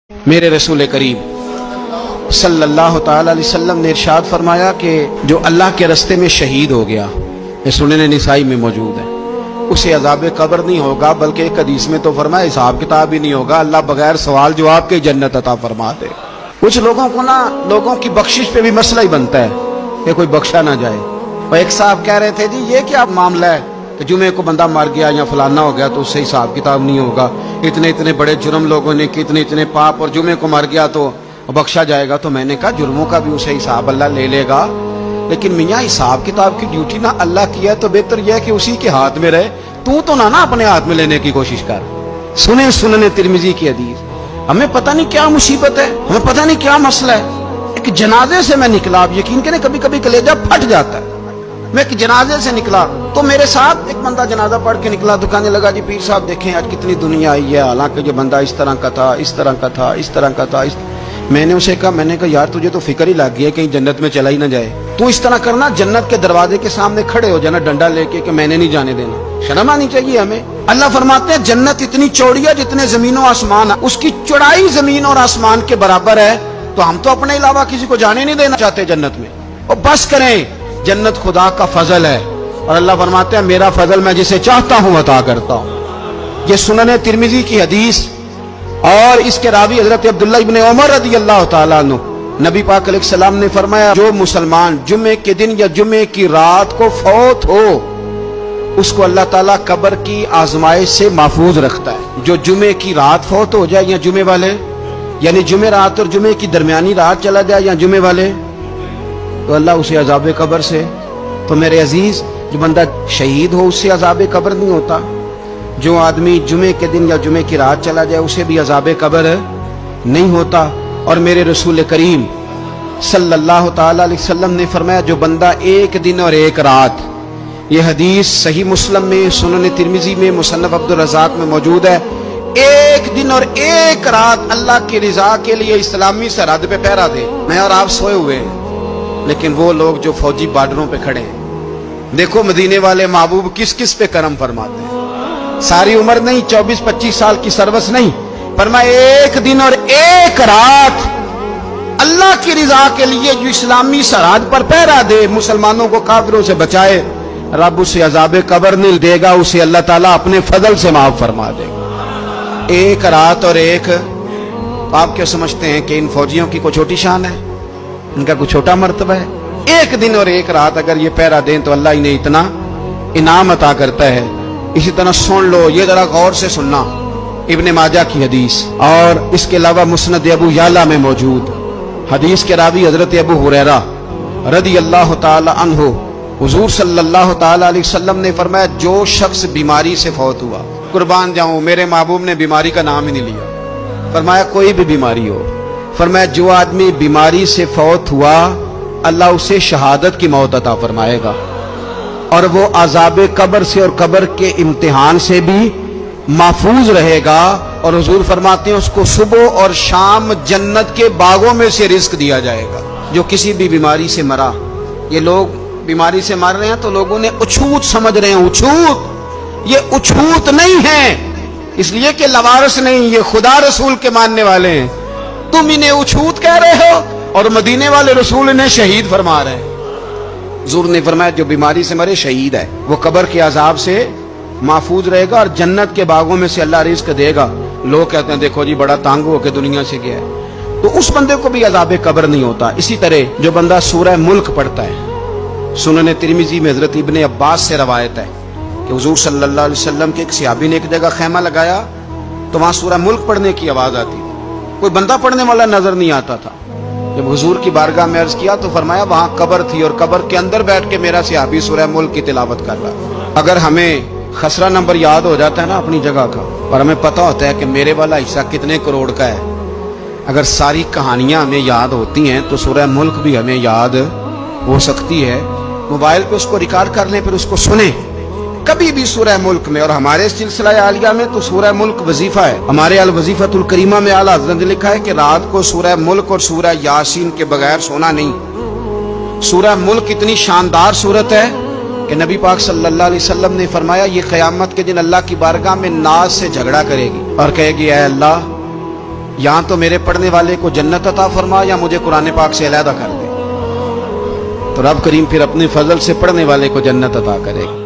میرے رسول کریم صلی اللہ تعالی علیہ وسلم نے ارشاد فرمایا کہ جو اللہ کے رستے میں شہید ہو گیا، یہ سنن نسائی میں موجود ہے، اسے عذاب قبر نہیں ہوگا، بلکہ ایک حدیث میں تو فرمایا حساب کتاب ہی نہیں ہوگا، اللہ بغیر سوال جواب کے جنت عطا فرما دے۔ کچھ لوگوں کو لوگوں کی بخشش پہ بھی مسئلہ ہی بنتا ہے کہ کوئی بخشا نہ جائے۔ اور ایک صاحب کہہ رہے تھے جی یہ کیا معاملہ ہے کہ جمعے کو بندہ مر گیا یا فلانا ہو گیا تو اس سے حساب کتاب نہیں ہوگا، اتنے بڑے جرم لوگوں نے کہ اتنے پاپ، اور جمعے کو مر گیا تو بخشا جائے گا۔ تو میں نے کہا جرموں کا بھی اسے حساب اللہ لے لے گا، لیکن میاں حساب کتاب کی ڈیوٹی نہ اللہ کی ہے تو بہتر یہ ہے کہ اسی کے ہاتھ میں رہے، تو نہ اپنے ہاتھ میں لینے کی کوشش کر۔ سنن ترمذی کی حدیث، ہمیں پتہ نہیں کیا مصیبت ہے، ہمیں پتہ نہیں کیا مسئلہ ہے۔ ایک جنازے سے میں نکلا، آپ یقین کریں کبھی کبھی کلیجہ پھٹ جاتا ہے۔ میں ایک جنازے سے نکلا تو میرے ساتھ ایک بندہ جنازہ پڑھ کے نکلا تو کہنے لگا جی پیر صاحب دیکھیں آج کتنی دنیا آئی ہے، حالانکہ یہ بندہ اس طرح کا تھا، اس طرح کا تھا، اس طرح کا تھا۔ میں نے اسے کہا یار تجھے تو فکر ہی لگ گئی ہے کہیں جنت میں چلا ہی نہ جائے، تو اس طرح کرنا جنت کے دروازے کے سامنے کھڑے ہو جانا ڈنڈا لے کے کہ میں نے نہیں جانے دینا۔ شرم آنی چاہیے ہمیں۔ اللہ فرماتے ہیں جنت اتنی چوڑی ہے جتنے زمین و آسمان ہے، اس کی چوڑائی زمین اور آسمان کے برابر ہے، تو ہم تو اپنے علاوہ کسی کو جانے نہیں دینا چاہتے جنت میں۔ اور بس کریں، جنت خدا کا فضل ہے، اور اللہ فرماتے ہیں میرا فضل میں جسے چاہتا ہوں عطا کرتا ہوں۔ یہ سنن ترمذی کی حدیث، اور اس کے راوی حضرت عبداللہ ابن عمر رضی اللہ تعالیٰ عنہ، نبی پاک علیہ السلام نے فرمایا جو مسلمان جمعے کے دن یا جمعے کی رات کو فوت ہو اس کو اللہ تعالیٰ قبر کی آزمائش سے محفوظ رکھتا ہے۔ جو جمعے کی رات فوت ہو جائے یا جمعے والے، یعنی جمعے رات اور جمعے کی درمیانی رات چلا جائے یا جمعے والے، تو اللہ اسے عذاب قبر سے، تو میرے عزیز جو بندہ شہید ہو اس سے عذاب قبر نہیں ہوتا، جو آدمی جمعے کے دن یا جمعے کی رات چلا جائے اسے بھی عذاب قبر نہیں ہوتا۔ اور میرے رسول کریم صلی اللہ تعالی علیہ وسلم نے فرمایا جو بندہ ایک دن اور ایک رات، یہ حدیث صحیح مسلم میں، سنن ترمذی میں، مصنف عبدالرزاق میں موجود ہے، ایک دن اور ایک رات اللہ کی رضا کے لیے اسلامی سرحد پہ پہرا دے۔ میں اور آپ سوئے ہوئے ہیں، لیکن وہ لوگ جو فوجی بارڈروں پہ کھڑے ہیں، دیکھو مدینے والے محبوب کس کس پہ کرم فرماتے ہیں۔ ساری عمر نہیں، 24-25 سال کی سروس نہیں، فرمایا ایک دن اور ایک رات اللہ کی رضا کے لیے جو اسلامی سرحد پر پہرا دے، مسلمانوں کو کافروں سے بچائے، رب اسے عذاب قبر نہیں دے گا، اسے اللہ تعالیٰ اپنے فضل سے معاف فرما دے گا۔ ایک رات اور ایک، آپ کیا سمجھتے ہیں کہ ان فوجیوں کی کوئی چھوٹی شان ہے، ان کا کوئی چھوٹا مرتبہ ہے؟ ایک دن اور ایک رات اگر یہ پہرا دیں تو اللہ انہیں اتنا انعام عطا کرتا ہے۔ اسی طرح سن لو، یہ ذرا غور سے سننا، ابن ماجہ کی حدیث، اور اس کے علاوہ مسند ابو یعلا میں موجود حدیث کے راوی حضرت ابو ہریرہ رضی اللہ تعالی عنہ، حضور صلی اللہ تعالی علیہ وسلم نے فرمایا جو شخص بیماری سے فوت ہوا، قربان جاؤں میرے محبوب نے بیماری کا نام ہی نہیں لیا، فرمایا کوئی بھی بیماری ہو، فرمایا جو آدمی بیماری سے فوت ہوا اللہ اسے شہادت کی موت عطا فرمائے گا، اور وہ عذاب قبر سے اور قبر کے امتحان سے بھی محفوظ رہے گا، اور حضور فرماتے ہیں اس کو صبح اور شام جنت کے باغوں میں سے رزق دیا جائے گا۔ جو کسی بھی بیماری سے مرا، یہ لوگ بیماری سے مر رہے ہیں تو لوگوں نے اچھوت سمجھ رہے ہیں، اچھوت، یہ اچھوت نہیں ہے، اس لیے کہ لوارث نہیں، یہ خدا رسول کے ماننے والے ہیں، تم انہیں اچھوت کہہ رہے ہو، اور مدینے والے رسول انہیں شہید فرما رہے ہیں۔ حضور نے فرمایا جو بیماری سے مرے شہید ہے، وہ قبر کے عذاب سے محفوظ رہے گا اور جنت کے باغوں میں سے اللہ رزق دے گا۔ لوگ کہتے ہیں دیکھو جی بڑا تانگ ہو کے دنیا سے گیا ہے، تو اس بندے کو بھی عذاب قبر نہیں ہوتا۔ اسی طرح جو بندہ سورہ ملک پڑھتا ہے، سنن ترمذی میں حضرت ابن عباس سے روایت ہے کہ حضور صلی اللہ علیہ وسلم کے ایک صحابی نے ایک جگہ خیمہ لگایا تو وہاں سورہ ملک پڑھنے کی آواز آتی، کوئی بندہ پڑھنے والا نظر نہیں آتا تھا۔ جب حضور کی بارگاہ میں عرض کیا تو فرمایا وہاں قبر تھی، اور قبر کے اندر بیٹھ کے میرا صحابی سورہ ملک کی تلاوت کر رہا۔ اگر ہمیں خسرہ نمبر یاد ہو جاتا ہے نا اپنی جگہ کا، اور ہمیں پتہ ہوتا ہے کہ میرے والا حصہ کتنے کروڑ کا ہے، اگر ساری کہانیاں ہمیں یاد ہوتی ہیں تو سورہ ملک بھی ہمیں یاد ہو سکتی ہے۔ موبائل پہ اس کو ریکارڈ کر لیں، پھر اس کو سنیں کبھی بھی سورہ ملک میں۔ اور ہمارے سلسلہ عالیہ میں تو سورہ ملک وظیفہ ہے، ہمارے الوظیفۃ الکریمہ میں اعلیٰ حضرت نے لکھا ہے کہ رات کو سورہ ملک اور سورہ یاسین کے بغیر سونا نہیں۔ سورہ ملک اتنی شاندار سورت ہے کہ نبی پاک صلی اللہ علیہ وسلم نے فرمایا یہ قیامت کے دن اللہ کی بارگاہ میں ناز سے جھگڑا کرے گی اور کہے گی اے اللہ یا تو میرے پڑھنے والے کو جنت عطا فرما یا مجھے قرآن پاک سے علیحدہ کر دے۔ تو رب کریم پھر اپنے فضل سے پڑھنے والے کو جنت عطا کرے گا۔